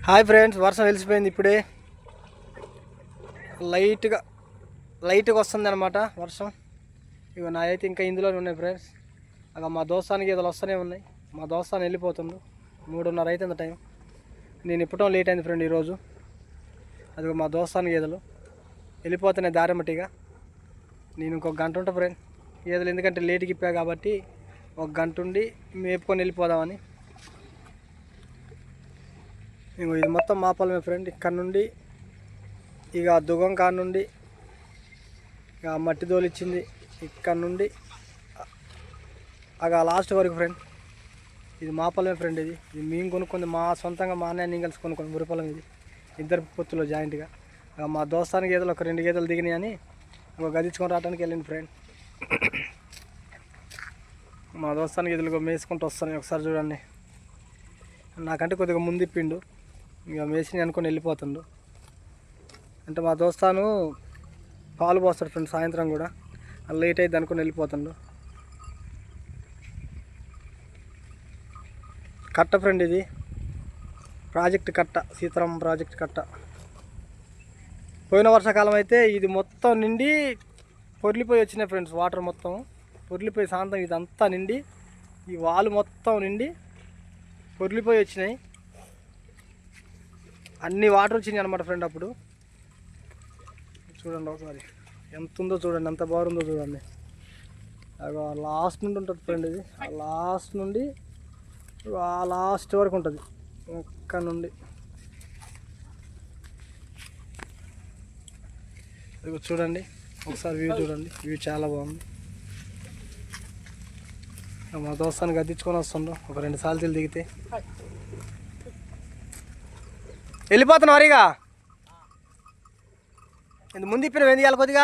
Hi friends, వర్షం వెలిసిపోయింది ఇప్పుడే. లైట్గా వస్తుంది అనమాట వర్షం. ఇక నా అయితే ఇంకా ఇందులోనే ఉన్నాయి ఫ్రెండ్స్. అక్కడ మా దోస్తానికి గేదెలు వస్తూనే ఉన్నాయి. మా దోస్తాను వెళ్ళిపోతుండు. 3:30 అవుతుంది టైం. నేను ఇప్పటం లేట్ అయింది ఫ్రెండ్ ఈరోజు. అది మా దోస్తానికి గేదెలు వెళ్ళిపోతున్నాయి దారిమట్టిగా. నేను ఇంకొక గంట ఉంటా ఫ్రెండ్ గేదెలు, ఎందుకంటే లేట్కి ఇప్పా కాబట్టి 1 గంట ఉండి మేపుకొని వెళ్ళిపోదామని. ఇంకో ఇది మొత్తం మా పొలమే ఫ్రెండ్. ఇక్కడ నుండి ఇక దుగం కాడ నుండి ఇక మట్టి దోలిచ్చింది ఇక్కడ నుండి అగా లాస్ట్ వరకు ఫ్రెండ్. ఇది మా పొలమే ఫ్రెండ్. ఇది మేము కొనుక్కుంది, మా సొంతంగా మా అన్నయ్య నేను కలిసి కొనుక్కుంది మురి పొలం. ఇది ఇద్దరు పొత్తులో జాయింట్గా. మా దోస్తానికి గేదెలు ఒక 2 గేదెలు దిగినాయి అని ఒక గదించుకొని రావడానికి వెళ్ళింది ఫ్రెండ్. మా దోస్తానికి గేదెలు మేసుకుంటూ వస్తాను. ఒకసారి చూడండి, నాకంటే కొద్దిగా ముందు ఇప్పిండు. ఇక మేసిని అనుకొని వెళ్ళిపోతుండు. అంటే మా దోస్తాను పాలు పోస్తాడు ఫ్రెండ్ సాయంత్రం కూడా. లేట్ అయితే అనుకొని వెళ్ళిపోతుండు. కట్ట ఫ్రెండ్, ఇది ప్రాజెక్ట్ కట్ట, సీతారాం ప్రాజెక్ట్ కట్ట. పోయిన వర్షాకాలం అయితే ఇది మొత్తం నిండి పొర్లిపోయి వచ్చినాయి ఫ్రెండ్స్. వాటర్ మొత్తం పొర్లిపోయి సాయంత్రం ఇదంతా నిండి, ఈ వాలు మొత్తం నిండి పొర్లిపోయి వచ్చినాయి. అన్ని వాటర్ వచ్చినాయి అనమాట ఫ్రెండ్. అప్పుడు చూడండి ఒకసారి ఎంత ఉందో చూడండి, ఎంత బాగుందో చూడండి. అగో లాస్ట్ నుండి ఉంటుంది ఫ్రెండ్. ఇది ఆ లాస్ట్ నుండి ఆ లాస్ట్ వరకు ఉంటుంది. ఒక్క నుండి ఇదిగో చూడండి ఒకసారి వ్యూ చూడండి. వ్యూ చాలా బాగుంది. మా దోస్తానికి గద్దించుకొని వస్తుండ్రు. ఒక 2 సార్లు దిగితే వెళ్ళిపోతున్నావు. అరిగా ముందు ఇప్పిన వెంది కొద్దిగా